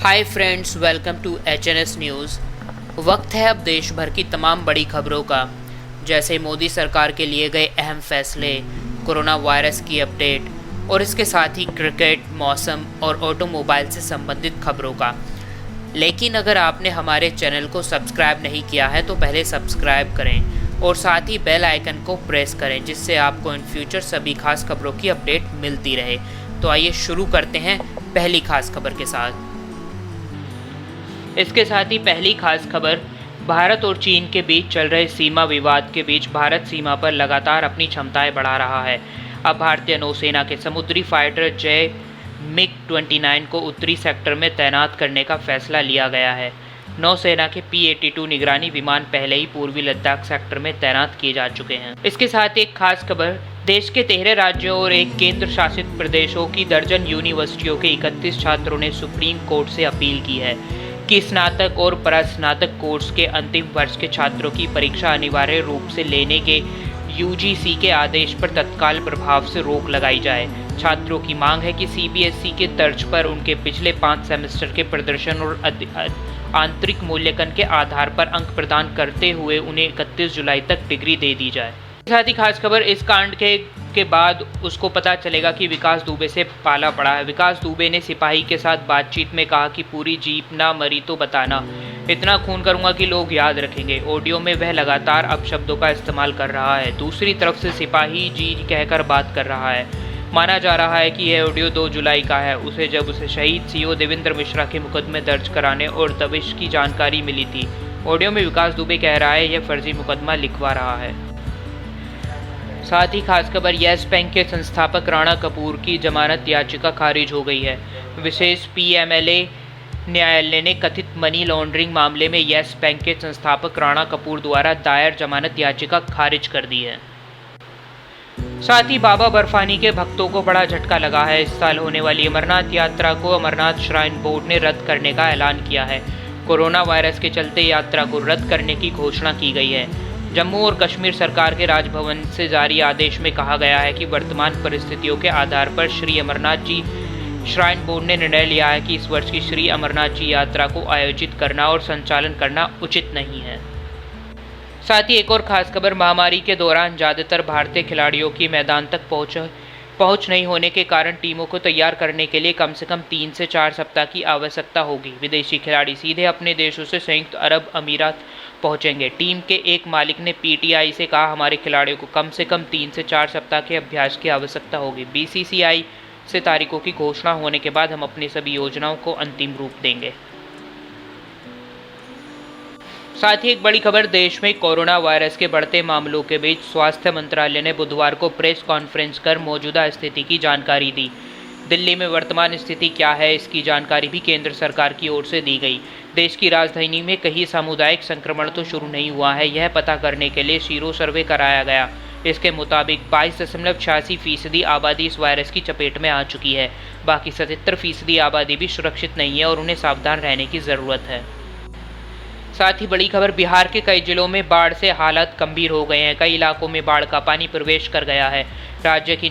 Hi friends, welcome to HNS news. वक्त है अब देश भर की तमाम बड़ी खबरों का, जैसे मोदी सरकार के लिए गए अहम फैसले, कोरोना वायरस की अपडेट और इसके साथ ही क्रिकेट, मौसम और ऑटोमोबाइल से संबंधित खबरों का। लेकिन अगर आपने हमारे चैनल को सब्सक्राइब नहीं किया है तो पहले सब्सक्राइब करें और साथ ही बेल आइकन को प्रेस करें, जिससे आपको इन फ्यूचर सभी खास खबरों की अपडेट मिलती रहे। तो आइए शुरू करते हैं पहली खास खबर के साथ। इसके साथ ही पहली खास खबर, भारत और चीन के बीच चल रहे सीमा विवाद के बीच भारत सीमा पर लगातार अपनी क्षमताएं बढ़ा रहा है। अब भारतीय नौसेना के समुद्री फाइटर जय MiG-29 को उत्तरी सेक्टर में तैनात करने का फैसला लिया गया है। नौसेना के P-82 निगरानी विमान पहले ही पूर्वी लद्दाख सेक्टर में तैनात किए जा चुके हैं। इसके साथ एक खास खबर, देश के 13 राज्यों और एक केंद्र शासित प्रदेशों की दर्जन यूनिवर्सिटियों के 31 छात्रों ने सुप्रीम कोर्ट से अपील की है कि स्नातक और परास्नातक कोर्स के अंतिम वर्ष के छात्रों की परीक्षा अनिवार्य रूप से लेने के UGC के आदेश पर तत्काल प्रभाव से रोक लगाई जाए। छात्रों की मांग है कि CBSE के तर्ज पर उनके पिछले 5 सेमेस्टर के प्रदर्शन और आंतरिक मूल्यांकन के आधार पर अंक प्रदान करते हुए उन्हें 31 जुलाई तक डिग्री दे दी जाए। साथ ही खास खबर, इस कांड के बाद उसको पता चलेगा कि विकास दुबे से पाला पड़ा है। विकास दुबे ने सिपाही के साथ बातचीत में कहा कि पूरी जीप ना मरी तो बताना, इतना खून करूंगा कि लोग याद रखेंगे। ऑडियो में वह लगातार अपशब्दों का इस्तेमाल कर रहा है। दूसरी तरफ से सिपाही जी कहकर बात कर रहा है। माना जा रहा है कि यह ऑडियो 2 जुलाई का है, जब उसे शहीद CO देवेंद्र मिश्रा के मुकदमे दर्ज कराने और दबिश की जानकारी मिली थी। ऑडियो में विकास दुबे कह रहा है यह फर्जी मुकदमा लिखवा रहा है। साथ ही खास खबर, येस बैंक के संस्थापक राणा कपूर की जमानत याचिका खारिज हो गई है। विशेष PMLA न्यायालय ने कथित मनी लॉन्ड्रिंग मामले में येस बैंक के संस्थापक राणा कपूर द्वारा दायर जमानत याचिका खारिज कर दी है। साथ ही बाबा बर्फानी के भक्तों को बड़ा झटका लगा है। इस साल होने वाली अमरनाथ यात्रा को अमरनाथ श्राइन बोर्ड ने रद्द करने का ऐलान किया है। कोरोना वायरस के चलते यात्रा को रद्द करने की घोषणा की गई है। जम्मू और कश्मीर सरकार के राजभवन से जारी आदेश में कहा गया है कि वर्तमान परिस्थितियों के आधार पर श्री अमरनाथ जी श्राइन बोर्ड ने निर्णय लिया है कि इस वर्ष की श्री अमरनाथ जी यात्रा को आयोजित करना और संचालन करना उचित नहीं है। साथ ही एक और खास खबर, महामारी के दौरान ज़्यादातर भारतीय खिलाड़ियों की मैदान तक पहुंच नहीं होने के कारण टीमों को तैयार करने के लिए कम से कम 3 से 4 सप्ताह की आवश्यकता होगी। विदेशी खिलाड़ी सीधे अपने देशों से संयुक्त अरब अमीरात पहुंचेंगे। टीम के एक मालिक ने PTI से कहा, हमारे खिलाड़ियों को कम से कम 3 से 4 सप्ताह के अभ्यास की आवश्यकता होगी। BCCI से तारीखों की घोषणा होने के बाद हम अपनी सभी योजनाओं को अंतिम रूप देंगे। साथ ही एक बड़ी खबर, देश में कोरोना वायरस के बढ़ते मामलों के बीच स्वास्थ्य मंत्रालय ने बुधवार को प्रेस कॉन्फ्रेंस कर मौजूदा स्थिति की जानकारी दी। दिल्ली में वर्तमान स्थिति क्या है, इसकी जानकारी भी केंद्र सरकार की ओर से दी गई। देश की राजधानी में कहीं सामुदायिक संक्रमण तो शुरू नहीं हुआ है, यह पता करने के लिए सीरो सर्वे कराया गया। इसके मुताबिक 22.86% आबादी इस वायरस की चपेट में आ चुकी है। बाकी 77% आबादी भी सुरक्षित नहीं है और उन्हें सावधान रहने की ज़रूरत है। साथ ही बड़ी खबर, बिहार के कई जिलों में बाढ़ से हालात गंभीर हो गए हैं। कई इलाकों में बाढ़ का पानी प्रवेश कर गया है। राज्य की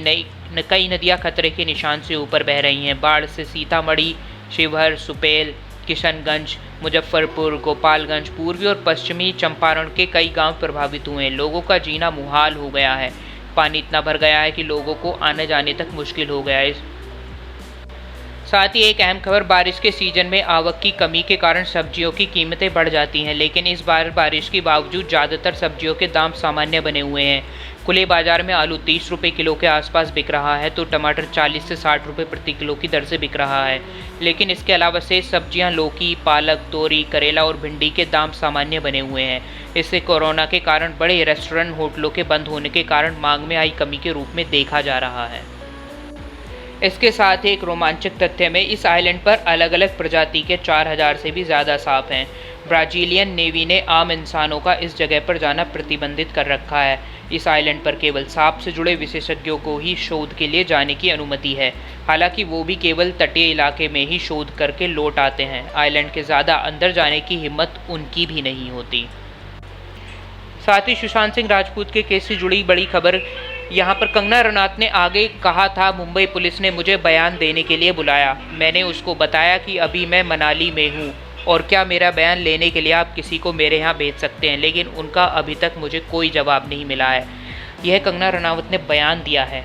कई नदियां खतरे के निशान से ऊपर बह रही हैं। बाढ़ से सीतामढ़ी, शिवहर, सुपौल, किशनगंज, मुजफ्फरपुर, गोपालगंज, पूर्वी और पश्चिमी चंपारण के कई गांव प्रभावित हुए हैं। लोगों का जीना मुहाल हो गया है। पानी इतना भर गया है कि लोगों को आने जाने तक मुश्किल हो गया है। साथ ही एक अहम खबर, बारिश के सीजन में आवक की कमी के कारण सब्जियों की कीमतें बढ़ जाती हैं, लेकिन इस बार बारिश के बावजूद ज़्यादातर सब्जियों के दाम सामान्य बने हुए हैं। खुले बाजार में आलू 30 रुपये किलो के आसपास बिक रहा है तो टमाटर 40 से 60 रुपये प्रति किलो की दर से बिक रहा है। लेकिन इसके अलावा शेष सब्जियां लौकी, पालक, तोरी, करेला और भिंडी के दाम सामान्य बने हुए हैं। इससे कोरोना के कारण बड़े रेस्टोरेंट, होटलों के बंद होने के कारण मांग में आई कमी के रूप में देखा जा रहा है। इसके साथ एक रोमांचक तथ्य में, इस आइलैंड पर अलग अलग प्रजाति के 4000 से भी ज़्यादा सांप हैं। ब्राजीलियन नेवी ने आम इंसानों का इस जगह पर जाना प्रतिबंधित कर रखा है। इस आइलैंड पर केवल सांप से जुड़े विशेषज्ञों को ही शोध के लिए जाने की अनुमति है। हालांकि वो भी केवल तटीय इलाके में ही शोध करके लौट आते हैं। आइलैंड के ज़्यादा अंदर जाने की हिम्मत उनकी भी नहीं होती। साथ ही सुशांत सिंह राजपूत के केस से जुड़ी बड़ी खबर, यहाँ पर कंगना रनौत ने आगे कहा था, मुंबई पुलिस ने मुझे बयान देने के लिए बुलाया। मैंने उसको बताया कि अभी मैं मनाली में हूँ और क्या मेरा बयान लेने के लिए आप किसी को मेरे यहाँ भेज सकते हैं, लेकिन उनका अभी तक मुझे कोई जवाब नहीं मिला है। यह कंगना रनौत ने बयान दिया है।